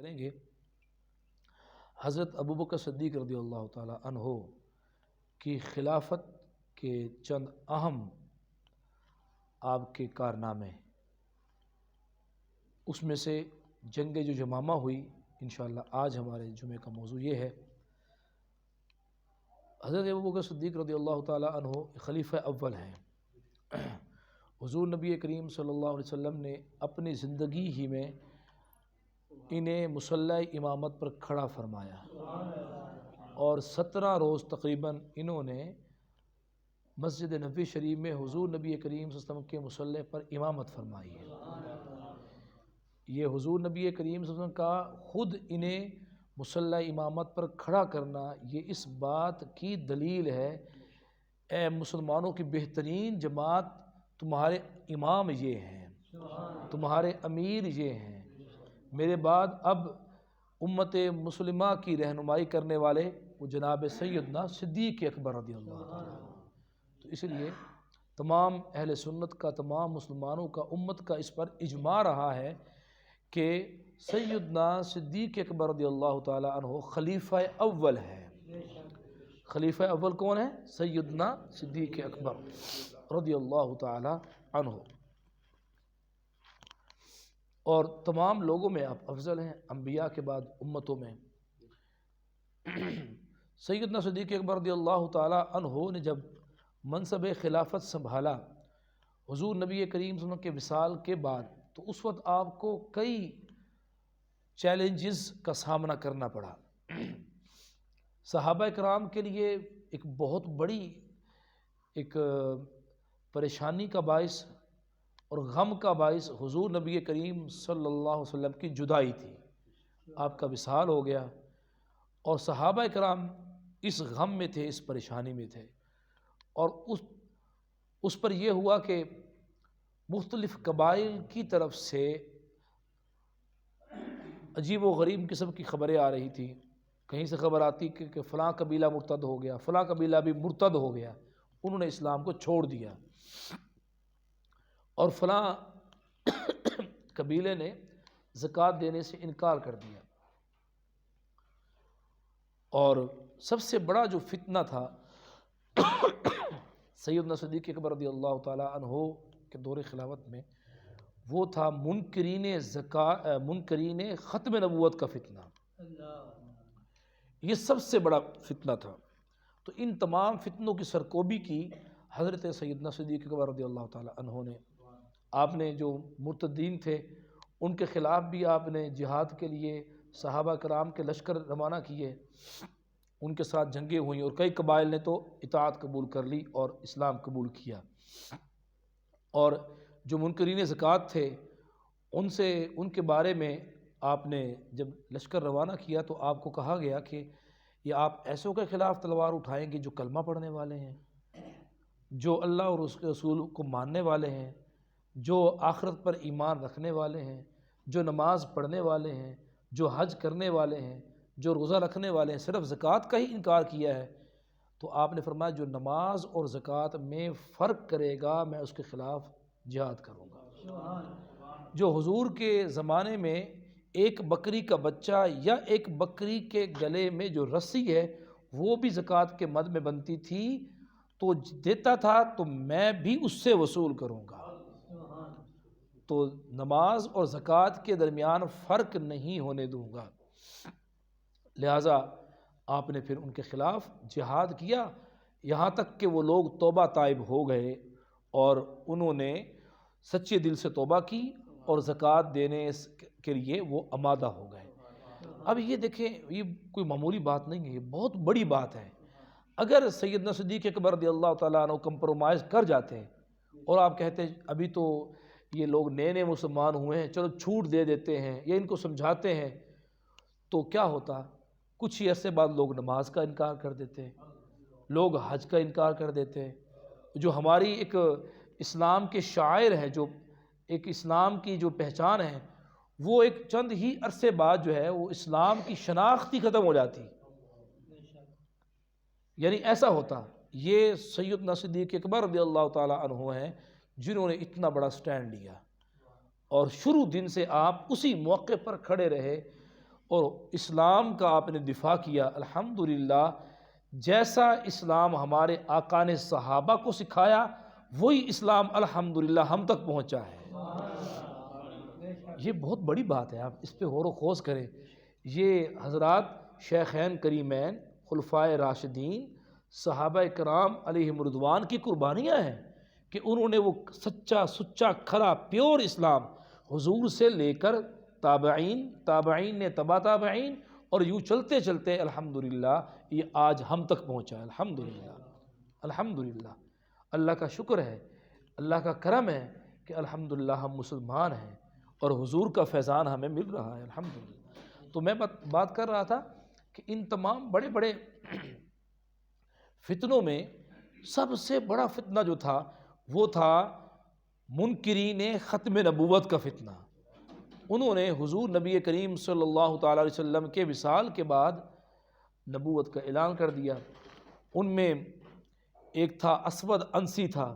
کریں گے حضرت ابوبکر صدیق رضی اللہ تعالی عنہ کی خلافت کے چند اہم آپ کے کارنامے، اس میں سے جنگ جو یمامہ ہوئی، انشاءاللہ آج ہمارے جمعے کا موضوع یہ ہے۔ حضرت ابوبکر صدیق رضی اللہ تعالی عنہ خلیفہ اول ہیں۔ حضور نبی کریم صلی اللہ علیہ وسلم نے اپنی زندگی ہی میں انہیں مصلی امامت پر کھڑا فرمایا اور 17 روز تقریباً انہوں نے مسجد نبوی شریف میں حضور نبی کریم صلی اللہ علیہ وسلم کے مصلی پر امامت فرمائی ہے۔ یہ حضور نبی کریم صلی اللہ علیہ وسلم کا خود انہیں مصلی امامت پر کھڑا کرنا یہ اس بات کی دلیل ہے، اے مسلمانوں کی بہترین جماعت، تمہارے امام یہ ہیں، تمہارے امیر یہ ہیں، میرے بعد اب امت مسلمہ کی رہنمائی کرنے والے وہ جناب سیدنا صدیق اکبر رضی اللہ عنہ۔ تو اس لیے تمام اہل سنت کا، تمام مسلمانوں کا، امت کا اس پر اجماع رہا ہے کہ سیدنا صدیق اکبر رضی اللہ تعالی عنہ خلیفہ اول ہے۔ خلیفہ اول کون ہے؟ سیدنا صدیق اکبر رضی اللہ تعالی عنہ، اور تمام لوگوں میں آپ افضل ہیں، انبیاء کے بعد امتوں میں۔ سیدنا صدیق اکبر رضی اللہ تعالی عنہ نے جب منصب خلافت سنبھالا حضور نبی کریم صلی اللہ علیہ وسلم کے وصال کے بعد، تو اس وقت آپ کو کئی چیلنجز کا سامنا کرنا پڑا۔ صحابہ کرام کے لیے ایک بہت بڑی ایک پریشانی کا باعث اور غم کا باعث حضور نبی کریم صلی اللہ علیہ وسلم کی جدائی تھی۔ آپ کا وصال ہو گیا اور صحابہ کرام اس غم میں تھے، اس پریشانی میں تھے، اور اس پر یہ ہوا کہ مختلف قبائل کی طرف سے عجیب و غریب قسم کی خبریں آ رہی تھی۔ کہیں سے خبر آتی کہ فلاں قبیلہ مرتد ہو گیا، فلاں قبیلہ بھی مرتد ہو گیا، انہوں نے اسلام کو چھوڑ دیا، اور فلاں قبیلے نے زکوٰۃ دینے سے انکار کر دیا۔ اور سب سے بڑا جو فتنہ تھا سیدنا صدیق اکبر رضی اللہ تعالی عنہ کے دور خلافت میں، وہ تھا منکرین ختم نبوت کا فتنہ۔ یہ سب سے بڑا فتنہ تھا۔ تو ان تمام فتنوں کی سرکوبی کی حضرت سیدنا صدیق اکبر رضی اللہ تعالی عنہ نے۔ آپ نے جو مرتدین تھے ان کے خلاف بھی آپ نے جہاد کے لیے صحابہ کرام کے لشکر روانہ کیے، ان کے ساتھ جنگیں ہوئیں، اور کئی قبائل نے تو اطاعت قبول کر لی اور اسلام قبول کیا۔ اور جو منکرین زکوٰۃ تھے ان کے بارے میں آپ نے جب لشکر روانہ کیا تو آپ کو کہا گیا کہ یہ آپ ایسوں کے خلاف تلوار اٹھائیں گے جو کلمہ پڑھنے والے ہیں، جو اللہ اور اس کے رسول کو ماننے والے ہیں، جو آخرت پر ایمان رکھنے والے ہیں، جو نماز پڑھنے والے ہیں، جو حج کرنے والے ہیں، جو روزہ رکھنے والے ہیں، صرف زکوٰۃ کا ہی انکار کیا ہے۔ تو آپ نے فرمایا جو نماز اور زکوٰۃ میں فرق کرے گا میں اس کے خلاف جہاد کروں گا۔ جو حضور کے زمانے میں ایک بکری کا بچہ یا ایک بکری کے گلے میں جو رسی ہے وہ بھی زکوٰۃ کے مد میں بنتی تھی تو دیتا تھا تو میں بھی اس سے وصول کروں گا۔ تو نماز اور زکوٰۃ کے درمیان فرق نہیں ہونے دوں گا۔ لہٰذا آپ نے پھر ان کے خلاف جہاد کیا، یہاں تک کہ وہ لوگ توبہ تائب ہو گئے اور انہوں نے سچے دل سے توبہ کی اور زکوٰۃ دینے کے لیے وہ آمادہ ہو گئے۔ اب یہ دیکھیں، یہ کوئی معمولی بات نہیں ہے، یہ بہت بڑی بات ہے۔ اگر سیدنا صدیق اکبر رضی اللہ تعالیٰ عنہ کمپرومائز کر جاتے ہیں اور آپ کہتے ہیں ابھی تو یہ لوگ نئے نئے مسلمان ہوئے ہیں، چلو چھوٹ دے دیتے ہیں یا ان کو سمجھاتے ہیں، تو کیا ہوتا؟ کچھ ہی عرصے بعد لوگ نماز کا انکار کر دیتے، لوگ حج کا انکار کر دیتے، جو ہماری ایک اسلام کے شاعر ہیں، جو ایک اسلام کی جو پہچان ہے، وہ ایک چند ہی عرصے بعد جو ہے وہ اسلام کی شناخت ہی ختم ہو جاتی۔ یعنی ایسا ہوتا۔ یہ سیدنا صدیق اکبر رضی اللہ تعالی عنہ ہیں جنہوں نے اتنا بڑا سٹینڈ لیا، اور شروع دن سے آپ اسی موقع پر کھڑے رہے اور اسلام کا آپ نے دفاع کیا۔ الحمدللہ جیسا اسلام ہمارے آقا نے صحابہ کو سکھایا وہی اسلام الحمدللہ ہم تک پہنچا ہے۔ یہ بہت بڑی بات ہے، آپ اس پہ غور و خوض کریں۔ یہ حضرات شیخین کریمین، خلفائے راشدین، صحابہ کرام علیہم رضوان کی قربانیاں ہیں کہ انہوں نے وہ سچا سچا کھرا پیور اسلام حضور سے لے کر تابعین، تابعین نے تبا تابعین، اور یوں چلتے چلتے الحمدللہ یہ آج ہم تک پہنچا ہے۔ الحمدللہ الحمدللہ اللہ کا شکر ہے، اللہ کا کرم ہے کہ الحمدللہ ہم مسلمان ہیں اور حضور کا فیضان ہمیں مل رہا ہے۔ الحمدللہ تو میں بات کر رہا تھا کہ ان تمام بڑے بڑے فتنوں میں سب سے بڑا فتنہ جو تھا وہ تھا منکرین ختم نبوت کا فتنہ۔ انہوں نے حضور نبی کریم صلی اللہ تعالیٰ علیہ وسلم کے وصال کے بعد نبوت کا اعلان کر دیا۔ ان میں ایک تھا اسود انسی تھا،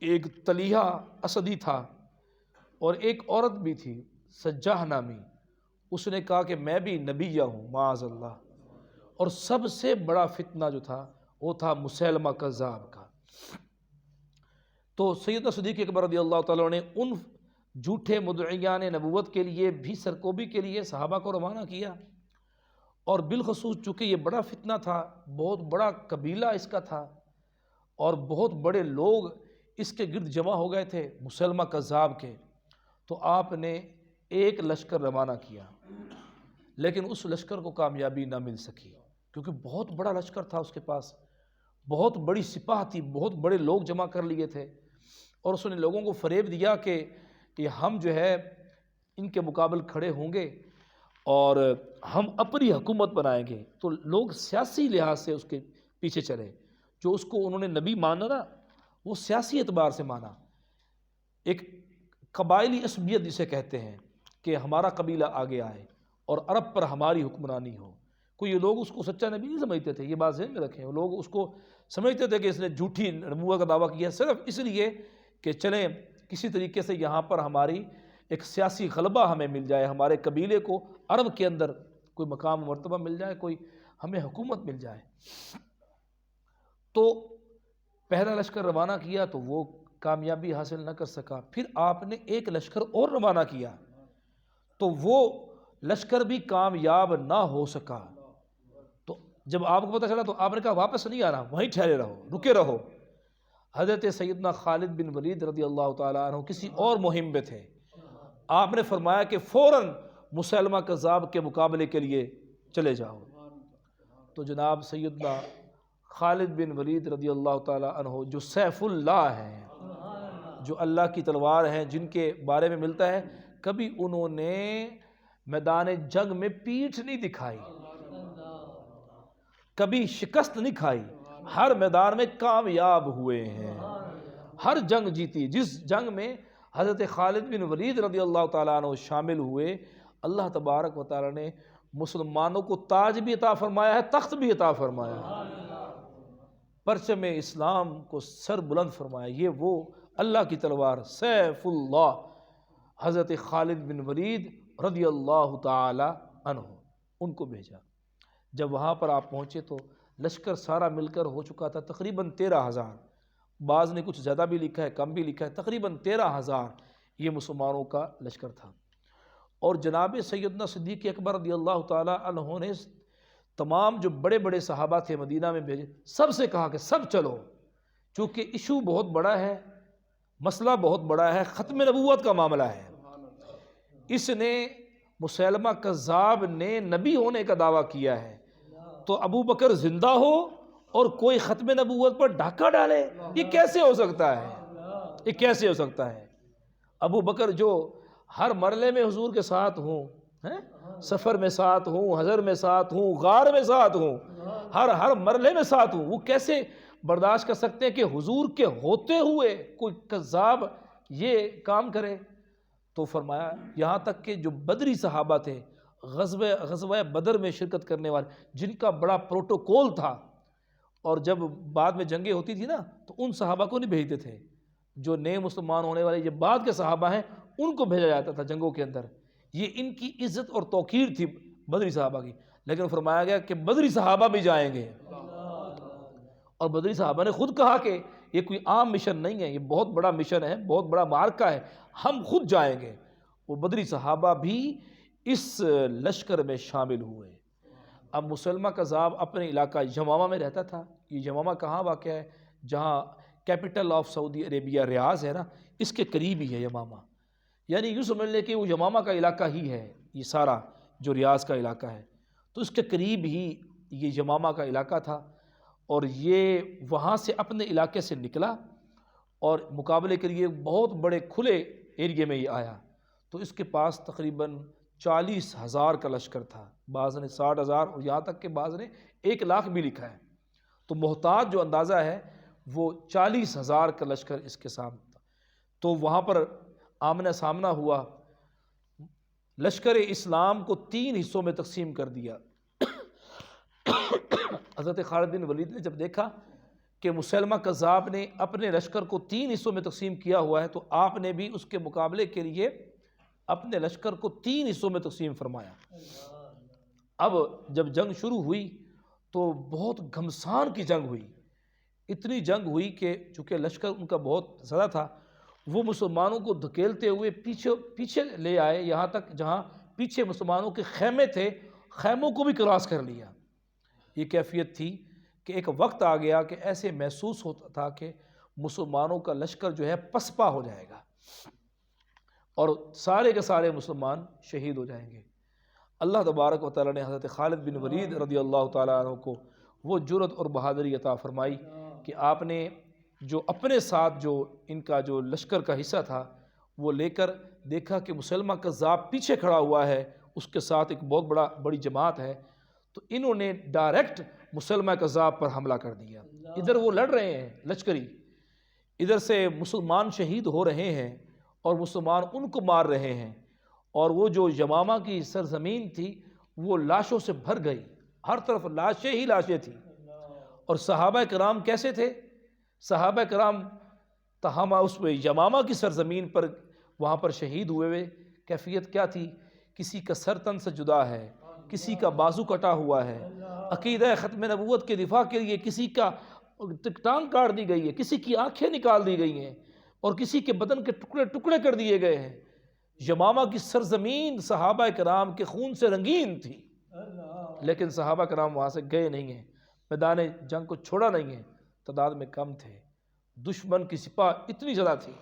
ایک طلیحہ اسدی تھا، اور ایک عورت بھی تھی سجاہ نامی۔ اس نے کہا کہ میں بھی نبیہ ہوں معاذ اللہ۔ اور سب سے بڑا فتنہ جو تھا وہ تھا مسیلمہ کذاب کا۔ تو سیدنا صدیق اکبر رضی اللہ تعالیٰ نے ان جھوٹے مدعیان نبوت کے لیے بھی سرکوبی کے لیے صحابہ کو روانہ کیا، اور بالخصوص چونکہ یہ بڑا فتنہ تھا، بہت بڑا قبیلہ اس کا تھا، اور بہت بڑے لوگ اس کے گرد جمع ہو گئے تھے مسیلمہ کذاب کے، تو آپ نے ایک لشکر روانہ کیا، لیکن اس لشکر کو کامیابی نہ مل سکی کیونکہ بہت بڑا لشکر تھا اس کے پاس، بہت بڑی سپاہ تھی، بہت بڑے لوگ جمع کر لیے تھے، اور اس نے لوگوں کو فریب دیا کہ ہم جو ہے ان کے مقابل کھڑے ہوں گے اور ہم اپنی حکومت بنائیں گے۔ تو لوگ سیاسی لحاظ سے اس کے پیچھے چلے، جو اس کو انہوں نے نبی مانا نا وہ سیاسی اعتبار سے مانا، ایک قبائلی عصبیت جسے کہتے ہیں کہ ہمارا قبیلہ آگے آئے اور عرب پر ہماری حکمرانی ہو۔ کوئی لوگ اس کو سچا نبی نہیں سمجھتے تھے، یہ بات ذہن میں رکھیں، لوگ اس کو سمجھتے تھے کہ اس نے جھوٹی نبوت کا دعویٰ کیا صرف اس لیے کہ چلیں کسی طریقے سے یہاں پر ہماری ایک سیاسی غلبہ ہمیں مل جائے، ہمارے قبیلے کو عرب کے اندر کوئی مقام و مرتبہ مل جائے، کوئی ہمیں حکومت مل جائے۔ تو پہلا لشکر روانہ کیا تو وہ کامیابی حاصل نہ کر سکا، پھر آپ نے ایک لشکر اور روانہ کیا تو وہ لشکر بھی کامیاب نہ ہو سکا۔ تو جب آپ کو پتہ چلا تو آپ نے کہا واپس نہیں آنا، وہیں ٹھہرے رہو، رکے رہو۔ حضرت سیدنا خالد بن ولید رضی اللہ تعالیٰ عنہ کسی اور مہم میں تھے، آپ نے فرمایا کہ فوراً مسیلمہ کذاب کے مقابلے کے لیے چلے جاؤ۔ تو جناب سیدنا خالد بن ولید رضی اللہ تعالیٰ عنہ جو سیف اللہ ہیں، جو اللہ کی تلوار ہیں، جن کے بارے میں ملتا ہے کبھی انہوں نے میدان جنگ میں پیٹھ نہیں دکھائی، کبھی شکست نہیں کھائی، ہر میدان میں کامیاب ہوئے ہیں، ہر جنگ جیتی۔ جس جنگ میں حضرت خالد بن ولید رضی اللہ تعالیٰ عنہ شامل ہوئے، اللہ تبارک و تعالیٰ نے مسلمانوں کو تاج بھی عطا فرمایا ہے، تخت بھی عطا فرمایا ہے، پرچم اسلام کو سر بلند فرمایا۔ یہ وہ اللہ کی تلوار سیف اللہ حضرت خالد بن ولید رضی اللہ تعالی عنہ، ان کو بھیجا۔ جب وہاں پر آپ پہنچے تو لشکر سارا مل کر ہو چکا تھا تقریباً 13,000، بعض نے کچھ زیادہ بھی لکھا ہے کم بھی لکھا ہے، تقریباً 13,000 یہ مسلمانوں کا لشکر تھا۔ اور جناب سیدنا صدیق اکبر رضی اللہ تعالی عنہ نے تمام جو بڑے بڑے صحابہ تھے مدینہ میں بھیجے، سب سے کہا کہ سب چلو، چونکہ ایشو بہت بڑا ہے، مسئلہ بہت بڑا ہے، ختم نبوت کا معاملہ ہے۔ اس نے مسیلمہ کذاب نے نبی ہونے کا دعویٰ کیا ہے، تو ابو بکر زندہ ہو اور کوئی ختم نبوت پر ڈاکہ ڈالے، یہ کیسے ہو سکتا ہے؟ یہ کیسے ہو سکتا ہے؟ ابو بکر جو ہر مرحلے میں حضور کے ساتھ ہوں، سفر میں ساتھ ہوں، حضر میں ساتھ ہوں، غار میں ساتھ ہوں، ہر مرحلے میں ساتھ ہوں، وہ کیسے برداشت کر سکتے ہیں کہ حضور کے ہوتے ہوئے کوئی کذاب یہ کام کرے؟ تو فرمایا یہاں تک کہ جو بدری صحابہ تھے، غزوہ بدر میں شرکت کرنے والے، جن کا بڑا پروٹوکول تھا، اور جب بعد میں جنگیں ہوتی تھی نا تو ان صحابہ کو نہیں بھیجتے تھے، جو نئے مسلمان ہونے والے یہ بعد کے صحابہ ہیں ان کو بھیجا جاتا تھا جنگوں کے اندر۔ یہ ان کی عزت اور توقیر تھی بدری صحابہ کی، لیکن فرمایا گیا کہ بدری صحابہ بھی جائیں گے، اور بدری صحابہ نے خود کہا کہ یہ کوئی عام مشن نہیں ہے، یہ بہت بڑا مشن ہے، بہت بڑا معرکہ ہے، ہم خود جائیں گے۔ وہ بدری صحابہ بھی اس لشکر میں شامل ہوئے۔ اب مسلمہ کذاب اپنے علاقہ یمامہ میں رہتا تھا۔ یہ یمامہ کہاں واقع ہے؟ جہاں کیپٹل آف سعودی عربیہ ریاض ہے نا، اس کے قریب ہی ہے یمامہ، یعنی یوں سمجھ لیں کہ وہ یمامہ کا علاقہ ہی ہے یہ سارا جو ریاض کا علاقہ ہے، تو اس کے قریب ہی یہ یمامہ کا علاقہ تھا، اور یہ وہاں سے اپنے علاقے سے نکلا اور مقابلے کے لیے بہت بڑے کھلے ایریے میں یہ آیا، تو اس کے پاس تقریباً 40,000 کا لشکر تھا، بعض نے 60,000 اور یہاں تک کہ بعض نے 1,00,000 بھی لکھا ہے۔ تو محتاط جو اندازہ ہے وہ 40,000 کا لشکر اس کے سامنے تھا۔ تو وہاں پر آمنا سامنا ہوا، لشکر اسلام کو 3 حصوں میں تقسیم کر دیا۔ حضرت خالد بن ولید نے جب دیکھا کہ مسلمہ کذاب نے اپنے لشکر کو 3 حصوں میں تقسیم کیا ہوا ہے، تو آپ نے بھی اس کے مقابلے کے لیے اپنے لشکر کو 3 حصوں میں تقسیم فرمایا۔ اب جب جنگ شروع ہوئی تو بہت گھمسان کی جنگ ہوئی، اتنی جنگ ہوئی کہ چونکہ لشکر ان کا بہت زیادہ تھا، وہ مسلمانوں کو دھکیلتے ہوئے پیچھے لے آئے، یہاں تک جہاں پیچھے مسلمانوں کے خیمے تھے، خیموں کو بھی کراس کر لیا۔ یہ کیفیت تھی کہ ایک وقت آ گیا کہ ایسے محسوس ہوتا تھا کہ مسلمانوں کا لشکر جو ہے پسپا ہو جائے گا اور سارے کے سارے مسلمان شہید ہو جائیں گے۔ اللہ تبارک و تعالیٰ نے حضرت خالد بن ولید رضی اللہ تعالیٰ عنہ کو وہ جرأت اور بہادری عطا فرمائی کہ آپ نے جو اپنے ساتھ جو ان کا جو لشکر کا حصہ تھا وہ لے کر دیکھا کہ مسلمہ کذاب پیچھے کھڑا ہوا ہے، اس کے ساتھ ایک بہت بڑی جماعت ہے، تو انہوں نے ڈائریکٹ مسلمہ کذاب پر حملہ کر دیا۔ ادھر وہ لڑ رہے ہیں لشکری، ادھر سے مسلمان شہید ہو رہے ہیں اور مسلمان ان کو مار رہے ہیں، اور وہ جو یمامہ کی سرزمین تھی وہ لاشوں سے بھر گئی، ہر طرف لاشیں ہی لاشیں تھیں۔ اور صحابہ کرام کیسے تھے؟ صحابہ کرام تہامہ اس پہ یمامہ کی سرزمین پر وہاں پر شہید ہوئے، کیفیت کیا تھی؟ کسی کا سر تن سے جدا ہے، کسی کا بازو کٹا ہوا ہے، عقیدہ ختم نبوت کے دفاع کے لیے کسی کا ٹانگ کاٹ دی گئی ہے، کسی کی آنکھیں نکال دی گئی ہیں، اور کسی کے بدن کے ٹکڑے ٹکڑے کر دیے گئے ہیں۔ یمامہ کی سرزمین صحابہ کرام کے خون سے رنگین تھی، لیکن صحابہ کرام وہاں سے گئے نہیں ہیں، میدان جنگ کو چھوڑا نہیں ہے، تعداد میں کم تھے، دشمن کی سپاہ اتنی زیادہ تھی۔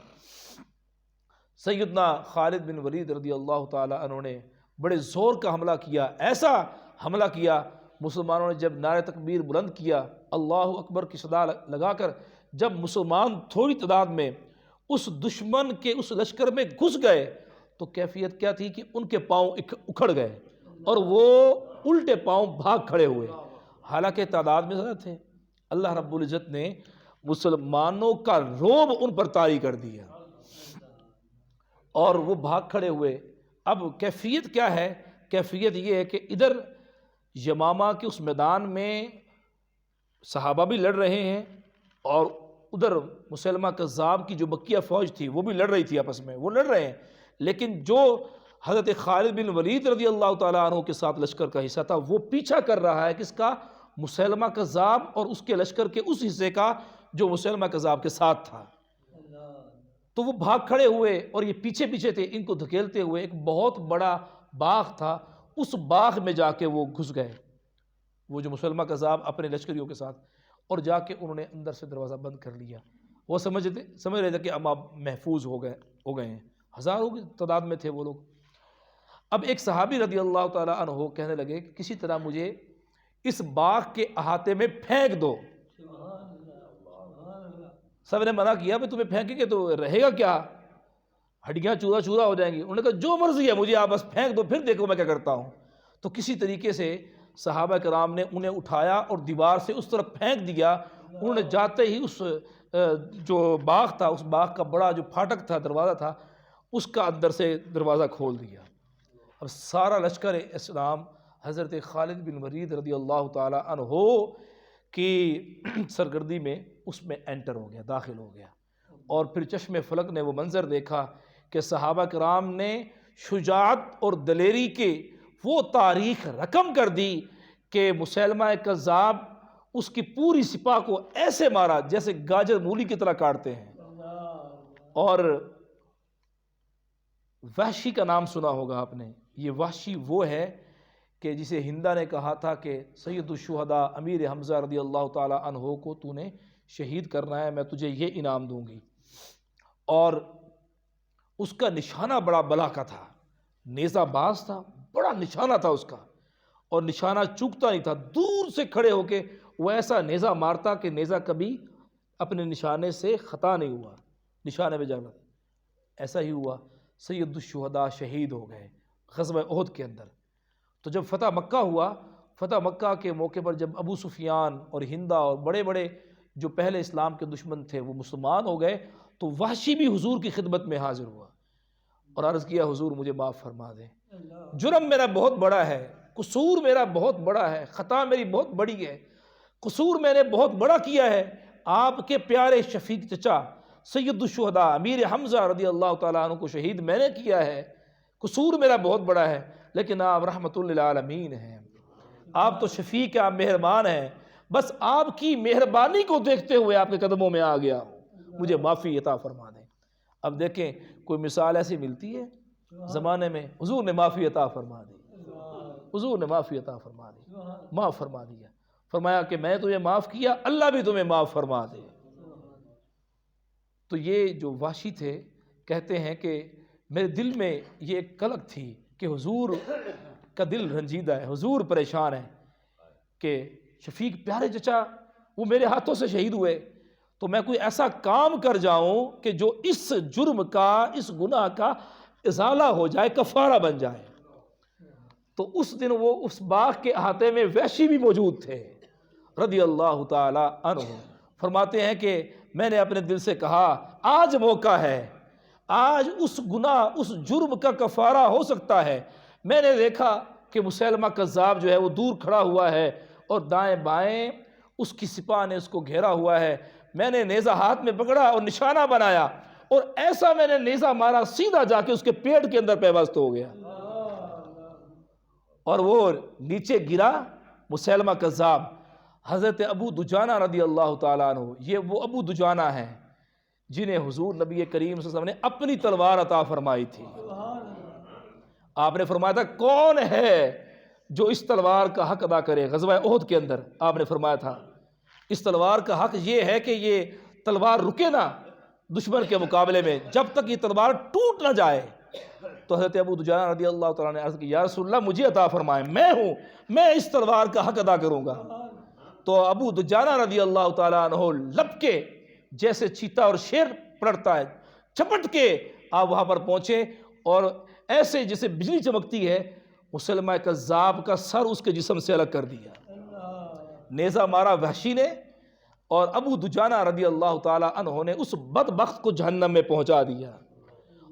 سیدنا خالد بن ولید رضی اللہ تعالی عنہ نے بڑے زور کا حملہ کیا، ایسا حملہ کیا، مسلمانوں نے جب نعرہ تکبیر بلند کیا، اللہ اکبر کی صدا لگا کر جب مسلمان تھوڑی تعداد میں اس دشمن کے اس لشکر میں گھس گئے تو کیفیت کیا تھی کہ ان کے پاؤں اکھڑ گئے اور وہ الٹے پاؤں بھاگ کھڑے ہوئے، حالانکہ تعداد میں زیادہ تھے۔ اللہ رب العزت نے مسلمانوں کا رعب ان پر طاری کر دیا اور وہ بھاگ کھڑے ہوئے۔ اب کیفیت کیا ہے؟ کیفیت یہ ہے کہ ادھر یمامہ کے اس میدان میں صحابہ بھی لڑ رہے ہیں اور ادھر مسلمہ کذاب کی جو بقیہ فوج تھی وہ بھی لڑ رہی تھی، آپس میں وہ لڑ رہے ہیں، لیکن جو حضرت خالد بن ولید رضی اللہ تعالیٰ عنہ کے ساتھ لشکر کا حصہ تھا وہ پیچھا کر رہا ہے کس کا؟ مسلمہ کذاب اور اس کے لشکر کے اس حصے کا جو مسلمہ کذاب کے ساتھ تھا۔ تو وہ بھاگ کھڑے ہوئے اور یہ پیچھے پیچھے تھے، ان کو دھکیلتے ہوئے ایک بہت بڑا باغ تھا، اس باغ میں جا کے وہ گھس گئے، وہ جو مسلمہ کذاب اپنے لشکریوں کے ساتھ، اور جا کے انہوں نے اندر سے دروازہ بند کر لیا۔ وہ سمجھ رہے تھے کہ اب آپ محفوظ ہو گئے ہیں، ہزاروں کی تعداد میں تھے وہ لوگ۔ اب ایک صحابی رضی اللہ تعالیٰ عنہ کہنے لگے کہ کسی طرح مجھے اس باغ کے احاطے میں پھینک دو۔ سب نے منع کیا تمہیں پھینکیں گے تو رہے گا کیا، ہڈیاں چورا چورا ہو جائیں گی۔ انہوں نے کہا جو مرضی ہے مجھے آپ بس پھینک دو، پھر دیکھو میں کیا کرتا ہوں۔ تو کسی طریقے سے صحابہ کرام نے انہیں اٹھایا اور دیوار سے اس طرف پھینک دیا۔ انہوں نے جاتے ہی اس جو باغ تھا، اس باغ کا بڑا جو پھاٹک تھا، دروازہ تھا، اس کا اندر سے دروازہ کھول دیا۔ اب سارا لشکر اسلام حضرت خالد بن ولید رضی اللہ تعالی عنہ کی سرگردی میں اس میں انٹر ہو گیا، داخل ہو گیا، اور پھر چشم فلک نے وہ منظر دیکھا کہ صحابہ کرام نے شجاعت اور دلیری کے وہ تاریخ رقم کر دی کہ مسیلمہ کذاب اس کی پوری سپاہ کو ایسے مارا جیسے گاجر مولی کی طرح کاٹتے ہیں۔ اور وحشی کا نام سنا ہوگا آپ نے، یہ وحشی وہ ہے کہ جسے ہندا نے کہا تھا کہ سید الشہداء امیر حمزہ رضی اللہ تعالی عنہ کو تو نے شہید کرنا ہے، میں تجھے یہ انعام دوں گی۔ اور اس کا نشانہ بڑا بلا کا تھا، نیزہ باز تھا، بڑا نشانہ تھا اس کا، اور نشانہ چوکتا نہیں تھا، دور سے کھڑے ہو کے وہ ایسا نیزہ مارتا کہ نیزہ کبھی اپنے نشانے سے خطا نہیں ہوا، نشانے میں جانا۔ ایسا ہی ہوا، سید الشہداء شہید ہو گئے غزوہ احد کے اندر۔ تو جب فتح مکہ ہوا، فتح مکہ کے موقع پر جب ابو سفیان اور ہندا اور بڑے بڑے جو پہلے اسلام کے دشمن تھے وہ مسلمان ہو گئے، تو وحشی بھی حضور کی خدمت میں حاضر ہوا اور عرض کیا حضور مجھے معاف فرما دیں، جرم میرا بہت بڑا ہے، قصور میرا بہت بڑا ہے، خطا میری بہت بڑی ہے، قصور میں نے بہت بڑا کیا ہے، آپ کے پیارے شفیق چچا سید الشہداء امیر حمزہ رضی اللہ تعالیٰ عنہ کو شہید میں نے کیا ہے، قصور میرا بہت بڑا ہے، لیکن آپ رحمت للعالمین ہیں، آپ تو شفیق ہیں، آپ مہربان ہیں، بس آپ کی مہربانی کو دیکھتے ہوئے آپ کے قدموں میں آ گیا ہوں، مجھے معافی عطا فرما دیں۔ اب دیکھیں کوئی مثال ایسی ملتی ہے زمانے میں، حضور نے معافی عطا فرما دی، حضور نے معافی عطا فرما دی، معاف فرما دیا، فرمایا کہ میں تمہیں معاف کیا، اللہ بھی تمہیں معاف فرما دے۔ تو یہ جو وحشی تھے کہتے ہیں کہ میرے دل میں یہ ایک کلک تھی کہ حضور کا دل رنجیدہ ہے، حضور پریشان ہے کہ شفیق پیارے چچا وہ میرے ہاتھوں سے شہید ہوئے، تو میں کوئی ایسا کام کر جاؤں کہ جو اس جرم کا، اس گناہ کا ازالہ ہو جائے، کفارہ بن جائے۔ تو اس دن وہ اس باغ کے احاطے میں وحشی بھی موجود تھے رضی اللہ تعالی عنہ۔ فرماتے ہیں کہ میں نے اپنے دل سے کہا آج موقع ہے، آج اس گناہ، اس جرم کا کفارہ ہو سکتا ہے۔ میں نے دیکھا کہ مسیلمہ کذاب جو ہے وہ دور کھڑا ہوا ہے اور دائیں بائیں اس کی سپاہ نے اس کو گھیرا ہوا ہے، میں نے نیزہ ہاتھ میں پکڑا اور نشانہ بنایا، اور ایسا میں نے نیزہ مارا سیدھا جا کے اس کے پیٹ کے اندر پیوست ہو گیا، اور وہ نیچے گرا مسیلمہ کذاب۔ حضرت ابو دجانہ رضی اللہ تعالیٰ عنہ، یہ وہ ابو دجانہ ہیں جنہیں حضور نبی کریم صلی اللہ علیہ وسلم نے اپنی تلوار عطا فرمائی تھی۔ آپ نے فرمایا تھا کون ہے جو اس تلوار کا حق ادا کرے؟ غزوہ احد کے اندر آپ نے فرمایا تھا اس تلوار کا حق یہ ہے کہ یہ تلوار رکے نا دشمن کے مقابلے میں جب تک یہ تلوار ٹوٹ نہ جائے۔ تو حضرت ابو دجانہ رضی اللہ تعالیٰ نے عرض کی یا رسول اللہ مجھے عطا فرمائیں، میں ہوں، میں اس تلوار کا حق ادا کروں گا۔ تو ابو دجانہ رضی اللہ تعالیٰ عنہ لپ کے جیسے چیتا اور شیر پڑتا ہے چپٹ کے آپ وہاں پر پہنچے، اور ایسے جیسے بجلی چمکتی ہے مسلمہ کذاب کا سر اس کے جسم سے الگ کر دیا، نیزہ مارا وحشی نے، اور ابو دجانہ رضی اللہ تعالیٰ عنہ نے اس بدبخت کو جہنم میں پہنچا دیا،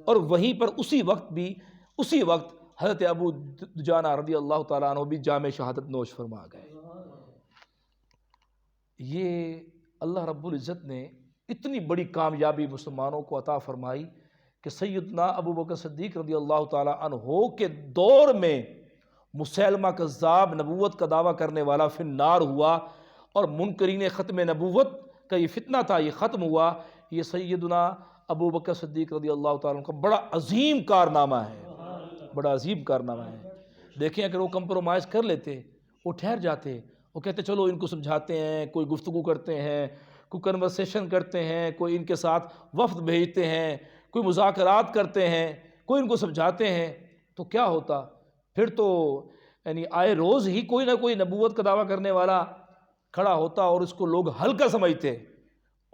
اور وہیں پر اسی وقت حضرت ابو دجانہ رضی اللہ تعالیٰ عنہ بھی جام شہادت نوش فرما گئے۔ یہ اللہ رب العزت نے اتنی بڑی کامیابی مسلمانوں کو عطا فرمائی کہ سیدنا ابو بکر صدیق رضی اللہ تعالیٰ عنہ کے دور میں مسیلمہ کذاب نبوت کا دعویٰ کرنے والا فی النار ہوا، اور منکرین ختم نبوت کا یہ فتنہ تھا یہ ختم ہوا۔ یہ سیدنا ابو بکر صدیق رضی اللہ تعالیٰ عنہ کا بڑا عظیم کارنامہ ہے، بڑا عظیم کارنامہ ہے۔ دیکھیں اگر وہ کمپرومائز کر لیتے، وہ ٹھہر جاتے، وہ کہتے چلو ان کو سمجھاتے ہیں، کوئی گفتگو کرتے ہیں، کوئی کنورسیشن کرتے ہیں، کوئی ان کے ساتھ وفد بھیجتے ہیں، کوئی مذاکرات کرتے ہیں، کوئی ان کو سمجھاتے ہیں، تو کیا ہوتا؟ پھر تو یعنی آئے روز ہی کوئی نہ کوئی نبوت کا دعویٰ کرنے والا کھڑا ہوتا اور اس کو لوگ ہلکا سمجھتے،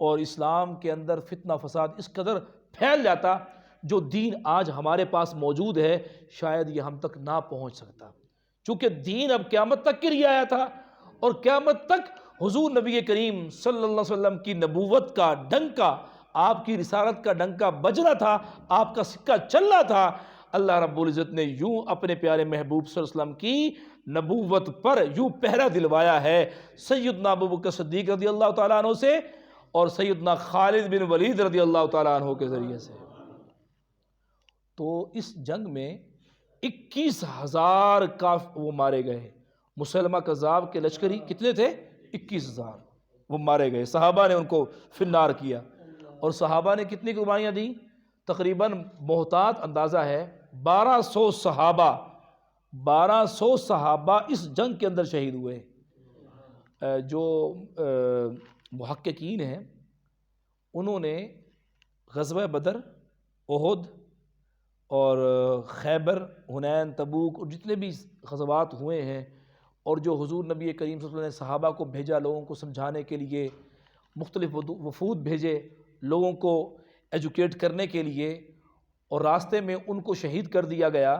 اور اسلام کے اندر فتنہ فساد اس قدر پھیل جاتا جو دین آج ہمارے پاس موجود ہے شاید یہ ہم تک نہ پہنچ سکتا، چونکہ دین اب قیامت تک کے لیے آیا تھا، اور قیامت تک حضور نبی کریم صلی اللہ علیہ وسلم کی نبوت کا ڈنکا، آپ کی رسالت کا ڈنکا بجنا تھا، آپ کا سکہ چلنا تھا۔ اللہ رب العزت نے یوں اپنے پیارے محبوب صلی اللہ علیہ وسلم کی نبوت پر یوں پہرا دلوایا ہے سیدنا ابو بکر صدیق رضی اللہ تعالیٰ عنہ سے اور سیدنا خالد بن ولید رضی اللہ تعالیٰ عنہ کے ذریعے سے۔ تو اس جنگ میں 21,000 وہ مارے گئے. مسلمہ کذاب کے لشکری کتنے تھے؟ 21,000 وہ مارے گئے. صحابہ نے ان کو فی النار کیا. اور صحابہ نے کتنی قربانیاں دی؟ تقریباً محتاط اندازہ ہے 1200 صحابہ اس جنگ کے اندر شہید ہوئے. جو محققین ہیں انہوں نے غزوہ بدر، احد اور خیبر، حنین، تبوک اور جتنے بھی غزوات ہوئے ہیں، اور جو حضور نبی کریم صلی اللہ علیہ وسلم نے صحابہ کو بھیجا لوگوں کو سمجھانے کے لیے، مختلف وفود بھیجے لوگوں کو ایجوکیٹ کرنے کے لیے، اور راستے میں ان کو شہید کر دیا گیا،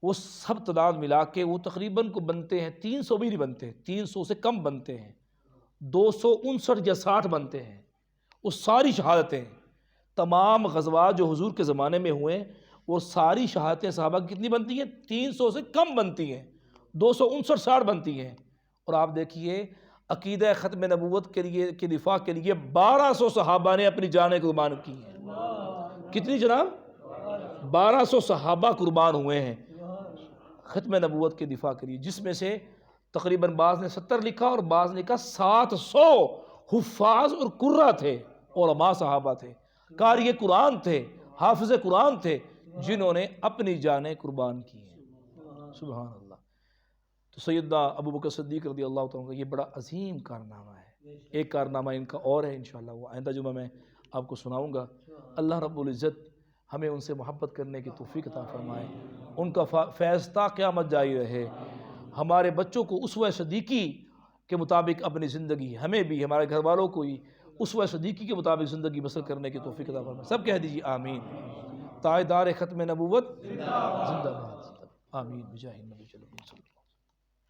وہ سب تعداد ملا کے وہ تقریباً کو بنتے ہیں 300 بھی نہیں بنتے، 300 سے کم بنتے ہیں، 259 یا 60 بنتے ہیں. وہ ساری شہادتیں، تمام غزوات جو حضور کے زمانے میں ہوئے، وہ ساری شہادتیں صحابہ کی کتنی بنتی ہیں؟ 300 سے کم بنتی ہیں، 259 60 بنتی ہیں. اور آپ دیکھیے عقیدہ ختم نبوت کے لیے کے دفاع کے لیے 1200 صحابہ نے اپنی جانیں قربان کی ہیں. کتنی جناب؟ 1200 صحابہ قربان ہوئے ہیں ختم نبوت کے دفاع کے لیے، جس میں سے تقریباً بعض نے 70 لکھا اور بعض نے لکھا 700 حفاظ اور قرہ تھے، علماء صحابہ تھے، قاری قرآن تھے، حافظ قرآن تھے، جنہوں نے اپنی جانیں قربان کی ہیں. سبحان اللہ. تو سیدنا ابو بکر صدیق رضی اللہ تعالیٰ کا یہ بڑا عظیم کارنامہ ہے. ایک کارنامہ ان کا اور ہے انشاءاللہ، وہ آئندہ جمعہ میں آپ کو سناؤں گا. اللہ رب العزت ہمیں ان سے محبت کرنے کی توفیق عطا فرمائے، ان کا فیض تا قیامت جاری رہے. ہمارے بچوں کو اسوہ صدیقی کے مطابق اپنی زندگی، ہمیں بھی ہمارے گھر والوں کو ہی اسوہ صدیقی کے مطابق زندگی بسر کرنے کی توفیق عطا فرمائے. سب کہہ دیجیے آمین. تاجدار ختم نبوت زندہ باد. آمین بجاہ النبی صلی اللہ علیہ وسلم.